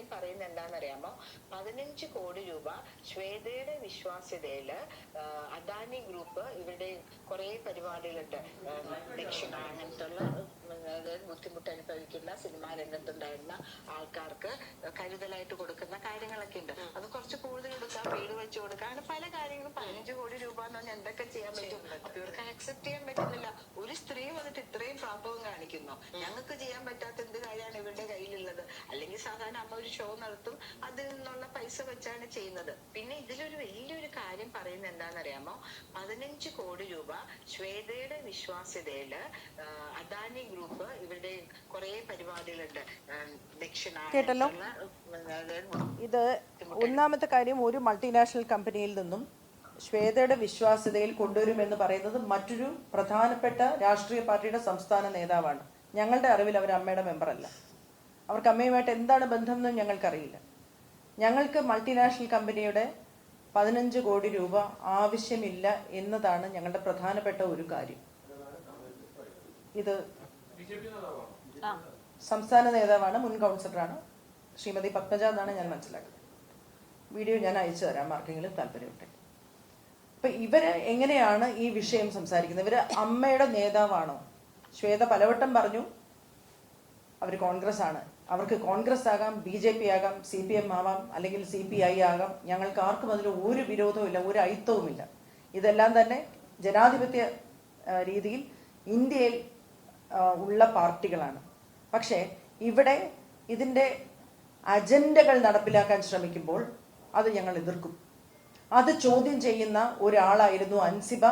കാര്യം പറയുന്നത് എന്താണെന്നറിയാമോ? 15 കോടി രൂപ ശ്വേതയുടെ വിശ്വാസ്യതയില് അദാനി ഗ്രൂപ്പ് ഇവരുടെ കുറെ പരിപാടികളുണ്ട്, ദക്ഷിണ അങ്ങനത്തുള്ള ബുദ്ധിമുട്ട് അനുഭവിക്കുന്ന സിനിമാ രംഗത്തുണ്ടായിരുന്ന ആൾക്കാർക്ക് കരുതലായിട്ട് കൊടുക്കുന്ന കാര്യങ്ങളൊക്കെ ഉണ്ട്. അത് കുറച്ച് കൂടുതൽ കൊടുക്കാം, വീട് വെച്ച് കൊടുക്കാം, അങ്ങനെ പല കാര്യങ്ങളും. 15 കോടി രൂപ എന്ന് പറഞ്ഞാൽ എന്തൊക്കെ ചെയ്യാൻ പറ്റും? അപ്പൊ ഇവർക്ക് ആക്സെപ്റ്റ് ചെയ്യാൻ പറ്റുന്നില്ല. ഒരു സ്ത്രീ വന്നിട്ട് ഇത്രയും പാപവും കാണിക്കുന്നു. ഞങ്ങൾക്ക് ചെയ്യാൻ പറ്റാത്ത എന്ത് കാര്യമാണ് ഇവരുടെ കയ്യിലുള്ളത്? അല്ലെങ്കിൽ സാധാരണ അമ്മ ഒരു ഷോ നടത്തും, അതിൽ നിന്നുള്ള പൈസ വെച്ചാണ് ചെയ്യുന്നത്. പിന്നെ ഇതിലൊരു വലിയൊരു കാര്യം പറയുന്നത് എന്താണെന്നറിയാമോ? 15 കോടി രൂപ ശ്വേതയുടെ വിശ്വാസ്യതയില് അദാനി ഗ്രൂപ്പ് ഇവരുടെ കുറെ പരിപാടികളുണ്ട്, ദക്ഷിണ. കേട്ടല്ലോ, ഇത് ഒന്നാമത്തെ കാര്യം. ഒരു മൾട്ടിനാഷണൽ കമ്പനിയിൽ നിന്നും ശ്വേതയുടെ വിശ്വാസ്യതയിൽ കൊണ്ടുവരുമെന്ന് പറയുന്നത് മറ്റൊരു പ്രധാനപ്പെട്ട രാഷ്ട്രീയ പാർട്ടിയുടെ സംസ്ഥാന നേതാവാണ്. ഞങ്ങളുടെ അറിവിൽ അവർ അമ്മയുടെ മെമ്പറല്ല. അവർക്ക് അമ്മയുമായിട്ട് എന്താണ് ബന്ധം എന്നും ഞങ്ങൾക്കറിയില്ല. ഞങ്ങൾക്ക് മൾട്ടിനാഷണൽ കമ്പനിയുടെ 15 കോടി രൂപ ആവശ്യമില്ല എന്നതാണ് ഞങ്ങളുടെ പ്രധാനപ്പെട്ട ഒരു കാര്യം. ഇത് സംസ്ഥാന നേതാവാണ്, മുൻ കൗൺസിലറാണ്, ശ്രീമതി പത്മജ എന്നാണ് ഞാൻ മനസ്സിലാക്കുന്നത്. വീഡിയോ ഞാൻ അയച്ചു തരാം, ആർക്കെങ്കിലും താല്പര്യമുണ്ട്. അപ്പൊ ഇവര് എങ്ങനെയാണ് ഈ വിഷയം സംസാരിക്കുന്നത്? ഇവര് അമ്മയുടെ നേതാവാണോ? ശ്വേത പലവട്ടം പറഞ്ഞു അവർ കോൺഗ്രസ് ആണ്. അവർക്ക് കോൺഗ്രസ് ആകാം, BJP ആകാം, CPM ആവാം, അല്ലെങ്കിൽ CPI ആകാം. ഞങ്ങൾക്ക് ആർക്കും അതിൽ ഒരു വിരോധവും ഇല്ല, ഒരു അയിത്തവുമില്ല. ഇതെല്ലാം തന്നെ ജനാധിപത്യ രീതിയിൽ ഇന്ത്യയിൽ ഉള്ള പാർട്ടികളാണ്. പക്ഷേ ഇവിടെ ഇതിൻ്റെ അജണ്ടകൾ നടപ്പിലാക്കാൻ ശ്രമിക്കുമ്പോൾ അത് ഞങ്ങൾ എതിർക്കും. അത് ചോദ്യം ചെയ്യുന്ന ഒരാളായിരുന്നു അൻസിബ.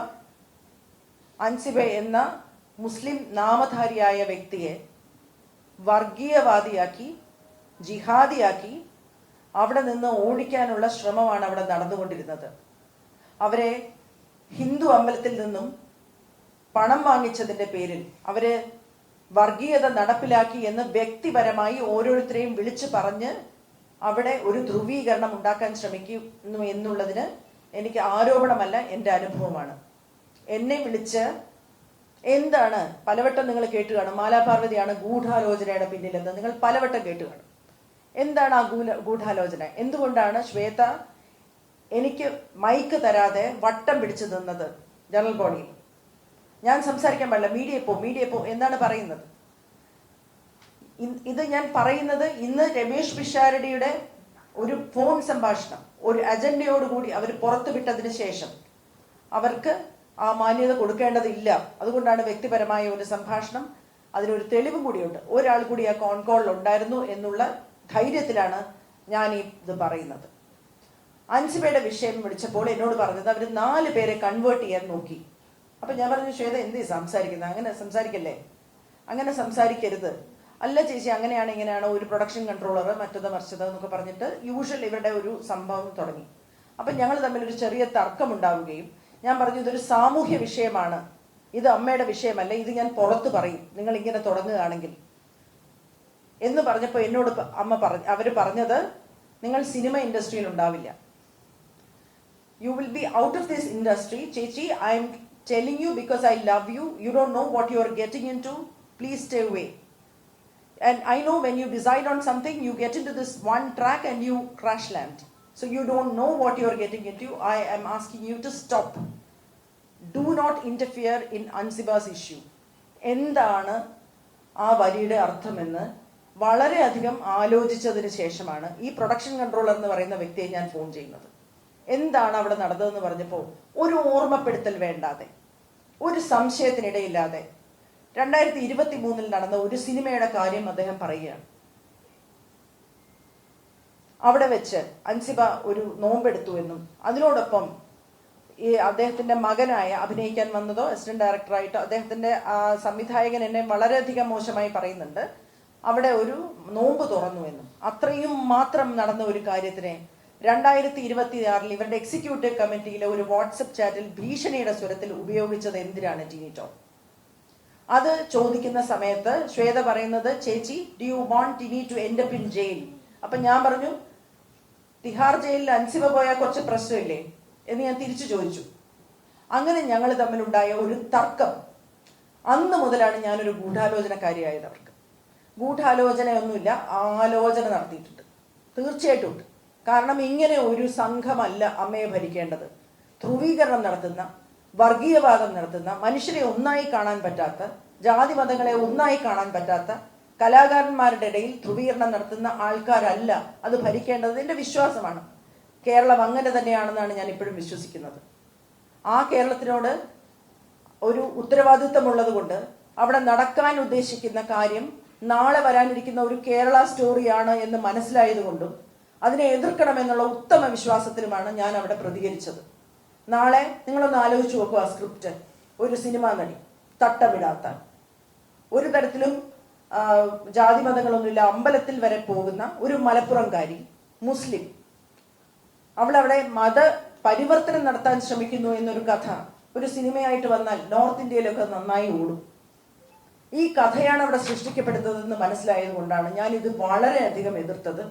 അൻസിബ എന്ന മുസ്ലിം നാമധാരിയായ വ്യക്തിയെ വർഗീയവാദിയാക്കി, ജിഹാദിയാക്കി അവിടെ നിന്ന് ഓടിക്കാനുള്ള ശ്രമമാണ് അവിടെ നടന്നുകൊണ്ടിരുന്നത്. അവരെ ഹിന്ദു അമ്പലത്തിൽ നിന്നും പണം വാങ്ങിച്ചതിൻ്റെ പേരിൽ അവര് വർഗീയത നടപ്പിലാക്കി എന്ന് വ്യക്തിപരമായി ഓരോരുത്തരെയും വിളിച്ചു പറഞ്ഞ് അവിടെ ഒരു ധ്രുവീകരണം ഉണ്ടാക്കാൻ ശ്രമിക്കുന്നു എന്നുള്ളതിന് എനിക്ക് ആരോപണമല്ല, എൻ്റെ അനുഭവമാണ്. എന്നെ വിളിച്ച് എന്താണ് പലവട്ടം നിങ്ങൾ കേട്ട് കാണും, മാലാപാർവതിയാണ് ഗൂഢാലോചനയുടെ പിന്നിലെന്ന് നിങ്ങൾ പലവട്ടം കേട്ട് കാണും. എന്താണ് ആ ഗൂഢാലോചന? എന്തുകൊണ്ടാണ് ശ്വേത എനിക്ക് മൈക്ക് തരാതെ വട്ടം പിടിച്ചു നിന്നത് ജനറൽ ബോഡിയിൽ? ഞാൻ സംസാരിക്കാൻ പാടില്ല, മീഡിയ പോ എന്നാണ് പറയുന്നത്. ഇത് ഞാൻ പറയുന്നത് ഇന്ന് രമേശ് പിഷാരടിയുടെ ഒരു ഫോൺ സംഭാഷണം ഒരു അജണ്ടയോടുകൂടി അവർ പുറത്തുവിട്ടതിന് ശേഷം അവർക്ക് ആ മാന്യത കൊടുക്കേണ്ടതില്ല. അതുകൊണ്ടാണ് വ്യക്തിപരമായ ഒരു സംഭാഷണം, അതിനൊരു തെളിവും കൂടിയുണ്ട്. ഒരാൾ കൂടി ആ കോൺ കോളിൽ ഉണ്ടായിരുന്നു എന്നുള്ള ധൈര്യത്തിലാണ് ഞാൻ ഇത് പറയുന്നത്. അൻസിബയുടെ വിഷയം വിളിച്ചപ്പോൾ എന്നോട് പറഞ്ഞത് അവർ 4 പേരെ കൺവേർട്ട് ചെയ്യാൻ നോക്കി. അപ്പൊ ഞാൻ പറഞ്ഞു, ശ്വേത എന്ത് സംസാരിക്കുന്നത്? അങ്ങനെ സംസാരിക്കല്ലേ, അങ്ങനെ സംസാരിക്കരുത്. അല്ല ചേച്ചി, അങ്ങനെയാണ് ഇങ്ങനെയാണ്, ഒരു പ്രൊഡക്ഷൻ കൺട്രോളർ മറ്റത് മറിച്ചത് എന്നൊക്കെ പറഞ്ഞിട്ട് യൂഷ്വൽ ഇവരുടെ ഒരു സംഭവം തുടങ്ങി. അപ്പൊ ഞങ്ങൾ തമ്മിൽ ഒരു ചെറിയ തർക്കം ഉണ്ടാവുകയും ഞാൻ പറഞ്ഞു, ഇതൊരു സാമൂഹ്യ വിഷയമാണ്, ഇത് അമ്മയുടെ വിഷയമല്ല, ഇത് ഞാൻ പുറത്ത് പറയും നിങ്ങൾ ഇങ്ങനെ തുടങ്ങുകയാണെങ്കിൽ എന്ന് പറഞ്ഞപ്പോൾ എന്നോട് അവർ പറഞ്ഞത്, നിങ്ങൾ സിനിമ ഇൻഡസ്ട്രിയിൽ ഉണ്ടാവില്ല, you will be out of this industry. ചേച്ചി, I am telling you because I love you. You don't know what you are getting into. Please stay away. And I know when you decide on something, you get into this one track and you crash land. So you don't know what you are getting into. I am asking you to stop. Do not interfere in Ansiba's issue. എന്താണ് ആ വരിയുടെ അർത്ഥമെന്ന് വളരെയധികം ആലോചിച്ചതിന് ശേഷമാണ് ഈ production controller എന്ന് പറയുന്ന വ്യക്തിയെ ഞാൻ ഫോൺ ചെയ്യുന്നത്. എന്താണ് അവിടെ നടന്നതെന്ന് പറഞ്ഞപ്പോൾ ഒരു ഓർമ്മപ്പെടുത്തൽ വേണ്ടാതെ, ഒരു സംശയത്തിനിടയില്ലാതെ 2023 നടന്ന ഒരു സിനിമയുടെ കാര്യം അദ്ദേഹം പറയുകയാണ്. അവിടെ വെച്ച് അൻസിബ ഒരു നോമ്പെടുത്തു എന്നും അതിനോടൊപ്പം ഈ അദ്ദേഹത്തിന്റെ മകനായ അഭിനയിക്കാൻ വന്നതോ അസിസ്റ്റന്റ് ഡയറക്ടറായിട്ടോ അദ്ദേഹത്തിന്റെ സംവിധായകൻ എന്നെ വളരെയധികം മോശമായി പറയുന്നുണ്ട്, അവിടെ ഒരു നോമ്പ് തുറന്നു എന്നും. അത്രയും മാത്രം നടന്ന ഒരു കാര്യത്തിനെ 2026 ഇവരുടെ എക്സിക്യൂട്ടീവ് കമ്മിറ്റിയിലെ ഒരു വാട്സപ്പ് ചാറ്റിൽ ഭീഷണിയുടെ സ്വരത്തിൽ ഉപയോഗിച്ചത് എന്തിനാണ് ടിനി ടോം? അത് ചോദിക്കുന്ന സമയത്ത് ശ്വേത പറയുന്നത്, ചേച്ചി, do you want Tini to end up in jail? അപ്പൊ ഞാൻ പറഞ്ഞു, തിഹാർ ജയിലിൽ അൻസിബ പോയാൽ കുറച്ച് പ്രശ്നമില്ലേ എന്ന് ഞാൻ തിരിച്ചു ചോദിച്ചു. അങ്ങനെ ഞങ്ങൾ തമ്മിലുണ്ടായ ഒരു തർക്കം. അന്ന് മുതലാണ് ഞാനൊരു ഗൂഢാലോചനക്കാരിയായത്. അവർക്ക് ഗൂഢാലോചനയൊന്നുമില്ല, ആലോചന നടത്തിയിട്ടുണ്ട്. തീർച്ചയായിട്ടും ഉണ്ട്. കാരണം ഇങ്ങനെ ഒരു സംഘമല്ല അമ്മയെ ഭരിക്കേണ്ടത്. ധ്രുവീകരണം നടത്തുന്ന, വർഗീയവാദം നടത്തുന്ന, മനുഷ്യരെ ഒന്നായി കാണാൻ പറ്റാത്ത, ജാതി മതങ്ങളെ ഒന്നായി കാണാൻ പറ്റാത്ത, കലാകാരന്മാരുടെ ഇടയിൽ ധ്രുവീകരണം നടത്തുന്ന ആൾക്കാരല്ല അത് ഭരിക്കേണ്ടത്. എൻ്റെ വിശ്വാസമാണ്. കേരളം അങ്ങനെ തന്നെയാണെന്നാണ് ഞാൻ ഇപ്പോഴും വിശ്വസിക്കുന്നത്. ആ കേരളത്തിനോട് ഒരു ഉത്തരവാദിത്വമുള്ളത് കൊണ്ട് അവിടെ നടക്കാൻ ഉദ്ദേശിക്കുന്ന കാര്യം നാളെ വരാനിരിക്കുന്ന ഒരു കേരള സ്റ്റോറിയാണ് എന്ന് മനസ്സിലായതുകൊണ്ടും അതിനെ എതിർക്കണമെന്നുള്ള ഉത്തമ വിശ്വാസത്തിലുമാണ് ഞാൻ അവിടെ പ്രതികരിച്ചത്. നാളെ നിങ്ങളൊന്ന് ആലോചിച്ച് നോക്കുക. ആ സ്ക്രിപ്റ്റ്, ഒരു സിനിമാ നടി, തട്ടമിടാത്ത, ഒരു തരത്തിലും ജാതി മതങ്ങളൊന്നുമില്ല, അമ്പലത്തിൽ വരെ പോകുന്ന ഒരു മലപ്പുറംകാരി മുസ്ലിം, അവളവിടെ മത പരിവർത്തനം നടത്താൻ ശ്രമിക്കുന്നു എന്നൊരു കഥ ഒരു സിനിമയായിട്ട് വന്നാൽ നോർത്ത് ഇന്ത്യയിലൊക്കെ നന്നായി ഓടും. ഈ കഥയാണ് അവിടെ സൃഷ്ടിക്കപ്പെടുന്നതെന്ന് മനസ്സിലായത് കൊണ്ടാണ് ഞാൻ ഇത് വളരെയധികം എതിർത്തത്.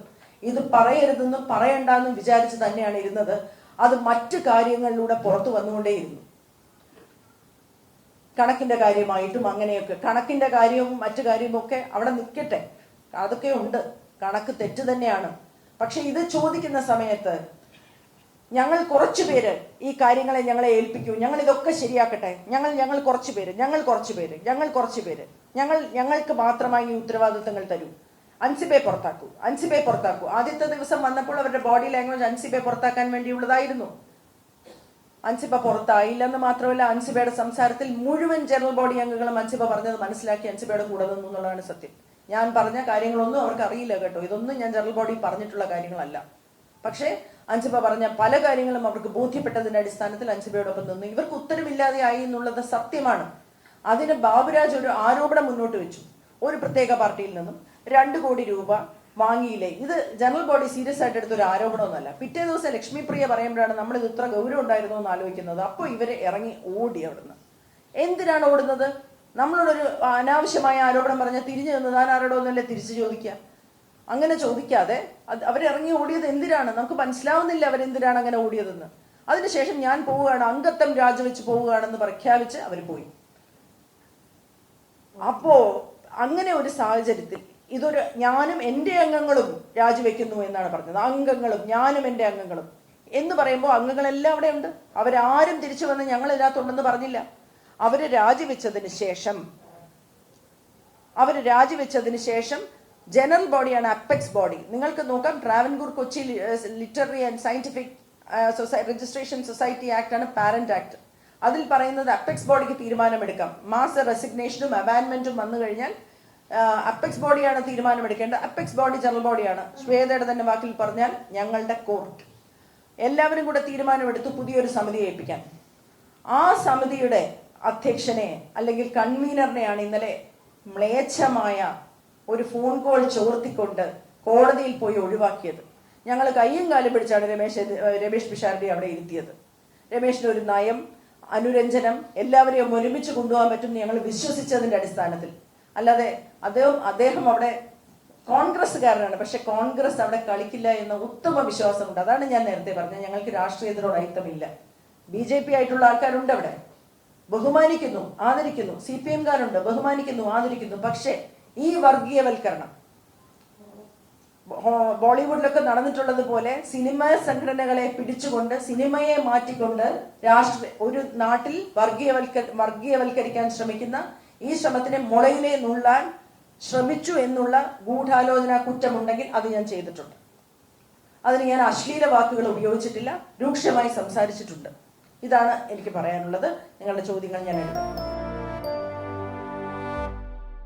ഇത് പറയരുതെന്നും പറയണ്ടെന്നും വിചാരിച്ച് തന്നെയാണ് ഇരുന്നത്. അത് മറ്റു കാര്യങ്ങളിലൂടെ പുറത്തു വന്നുകൊണ്ടേയിരുന്നു. കണക്കിന്റെ കാര്യമായിട്ടും അങ്ങനെയൊക്കെ. കണക്കിന്റെ കാര്യവും മറ്റു കാര്യവും ഒക്കെ അവിടെ നിൽക്കട്ടെ, അതൊക്കെ ഉണ്ട്, കണക്ക് തെറ്റ് തന്നെയാണ്. പക്ഷെ ഇത് ചോദിക്കുന്ന സമയത്ത് ഞങ്ങൾ കുറച്ചു പേര് ഈ കാര്യങ്ങളെ ഞങ്ങളെ ഏൽപ്പിക്കൂ, ഞങ്ങൾ ഇതൊക്കെ ശരിയാക്കട്ടെ, ഞങ്ങൾ കുറച്ചു പേര് ഞങ്ങൾക്ക് മാത്രമായി ഈ ഉത്തരവാദിത്തങ്ങൾ തരൂ, അൻസിബെ പുറത്താക്കൂ. ആദ്യത്തെ ദിവസം വന്നപ്പോൾ അവരുടെ ബോഡി ലാംഗ്വേജ് അൻസിബെ പുറത്താക്കാൻ വേണ്ടിയുള്ളതായിരുന്നു. അൻസിബ പുറത്തായില്ലെന്ന് മാത്രമല്ല, അൻസിബയുടെ സംസാരത്തിൽ മുഴുവൻ ജനറൽ ബോഡി അംഗങ്ങളും അൻസിബ പറഞ്ഞത് മനസ്സിലാക്കി അൻസിബയുടെ കൂടെ നിന്നു എന്നുള്ളതാണ് സത്യം. ഞാൻ പറഞ്ഞ കാര്യങ്ങളൊന്നും അവർക്ക് അറിയില്ല കേട്ടോ. ഇതൊന്നും ഞാൻ ജനറൽ ബോഡി പറഞ്ഞിട്ടുള്ള കാര്യങ്ങളല്ല. പക്ഷേ അൻസിബ പറഞ്ഞ പല കാര്യങ്ങളും അവർക്ക് ബോധ്യപ്പെട്ടതിന്റെ അടിസ്ഥാനത്തിൽ അൻസിബയോടൊപ്പം നിന്നു. ഇവർക്ക് ഉത്തരവില്ലാതെ ആയി എന്നുള്ളത് സത്യമാണ്. അതിന് ബാബുരാജ് ഒരു ആരോപണം മുന്നോട്ട് വെച്ചു. ഒരു പ്രത്യേക പാർട്ടിയിൽ നിന്നും 2 കോടി രൂപ വാങ്ങിയില്ലേ. ഇത് ജനറൽ ബോഡി സീരിയസ് ആയിട്ട് എടുത്തൊരു ആരോപണമൊന്നുമല്ല. പിറ്റേ ദിവസം ലക്ഷ്മി പ്രിയ പറയുമ്പോഴാണ് നമ്മൾ ഇത് ഇത്ര ഗൗരവം ഉണ്ടായിരുന്നു എന്ന് ആലോചിക്കുന്നത്. അപ്പോൾ ഇവര് ഇറങ്ങി ഓടി അവിടുന്ന്. എന്തിനാണ് ഓടുന്നത്? നമ്മളോടൊരു അനാവശ്യമായ ആരോപണം പറഞ്ഞാൽ തിരിഞ്ഞു നിന്ന് താൻ ആരോടോ എന്നല്ലേ തിരിച്ചു ചോദിക്കുക. അങ്ങനെ ചോദിക്കാതെ അവരിറങ്ങി ഓടിയത് എന്തിനാണ്? നമുക്ക് മനസ്സിലാവുന്നില്ല അവരെന്തിനാണ് അങ്ങനെ ഓടിയതെന്ന്. അതിനുശേഷം ഞാൻ പോവുകയാണ്, അംഗത്വം രാജിവെച്ച് പോവുകയാണെന്ന് പ്രഖ്യാപിച്ച് അവർ പോയി. അപ്പോ അങ്ങനെ ഒരു സാഹചര്യത്തിൽ ഞാനും എൻ്റെ അംഗങ്ങളും രാജിവെക്കുന്നു എന്നാണ് പറഞ്ഞത്. ഞാനും എൻ്റെ അംഗങ്ങളും എന്ന് പറയുമ്പോൾ അംഗങ്ങളെല്ലാം അവിടെ ഉണ്ട്. അവരാരും തിരിച്ചു വന്ന് ഞങ്ങൾ ഇതിനകത്തുണ്ടെന്ന് പറഞ്ഞില്ല. അവര് രാജിവെച്ചതിന് ശേഷം ജനറൽ ബോഡിയാണ് അപ്പെക്സ് ബോഡി. നിങ്ങൾക്ക് നോക്കാം, Travancore Kochi literary and scientific registration society act ആണ് പാരന്റ് ആക്ട്. അതിൽ പറയുന്നത് അപ്പെക്സ് ബോഡിക്ക് തീരുമാനമെടുക്കാം. മാസ റെസിഗ്നേഷനും അബാൻമെന്റും വന്നു കഴിഞ്ഞാൽ അപ്പെക്സ് ബോഡിയാണ് തീരുമാനമെടുക്കേണ്ടത്. അപ്പെക്സ് ബോഡി ജനറൽ ബോഡിയാണ്. ശ്വേതയുടെ തന്നെ വാക്കിൽ പറഞ്ഞാൽ ഞങ്ങളുടെ കോർട്ട്. എല്ലാവരും കൂടെ തീരുമാനമെടുത്തു പുതിയൊരു സമിതിയെ ഏൽപ്പിക്കാൻ. ആ സമിതിയുടെ അധ്യക്ഷനെ അല്ലെങ്കിൽ കൺവീനറിനെയാണ് ഇന്നലെ മ്ലേച്ഛമായ ഒരു ഫോൺ കോൾ ചോർത്തിക്കൊണ്ട് കോടതിയിൽ പോയി ഒഴിവാക്കിയത്. ഞങ്ങൾ കയ്യും കാലും പിടിച്ചാണ് രമേശ് പിഷാരടി അവിടെ ഇരുത്തിയത്. രമേശിന്റെ ഒരു നയം, അനുരഞ്ജനം, എല്ലാവരെയും ഒരുമിച്ച് കൊണ്ടുപോകാൻ പറ്റും ഞങ്ങൾ വിശ്വസിച്ചതിന്റെ അടിസ്ഥാനത്തിൽ. അല്ലാതെ അദ്ദേഹം അവിടെ കോൺഗ്രസ്സുകാരനാണ്, പക്ഷെ കോൺഗ്രസ് അവിടെ കളിക്കില്ല എന്ന ഉത്തമ വിശ്വാസമുണ്ട്. അതാണ് ഞാൻ നേരത്തെ പറഞ്ഞത്, ഞങ്ങൾക്ക് രാഷ്ട്രീയത്തിനോട് അയിത്തമില്ല. BJP ആയിട്ടുള്ള ആൾക്കാരുണ്ട് അവിടെ, ബഹുമാനിക്കുന്നു, ആദരിക്കുന്നു. CPM-കാരുണ്ട്, ബഹുമാനിക്കുന്നു, ആദരിക്കുന്നു. പക്ഷേ ഈ വർഗീയവൽക്കരണം ബോളിവുഡിലൊക്കെ നടന്നിട്ടുള്ളത് പോലെ സിനിമാ സംഘടനകളെ പിടിച്ചുകൊണ്ട് സിനിമയെ മാറ്റിക്കൊണ്ട് ഒരു നാട്ടിൽ വർഗീയവൽക്കരിക്കാൻ ശ്രമിക്കുന്ന ഈ ശ്രമത്തിനെ മുളയിലെ നുള്ളാൻ ശ്രമിച്ചു എന്നുള്ള ഗൂഢാലോചന കുറ്റമുണ്ടെങ്കിൽ അത് ഞാൻ ചെയ്തിട്ടുണ്ട്. അതിന് ഞാൻ അശ്ലീല വാക്കുകൾ ഉപയോഗിച്ചിട്ടില്ല, രൂക്ഷമായി സംസാരിച്ചിട്ടുണ്ട്. ഇതാണ് എനിക്ക് പറയാനുള്ളത്. നിങ്ങളുടെ ചോദ്യങ്ങൾ ഞാൻ എടുക്കാം.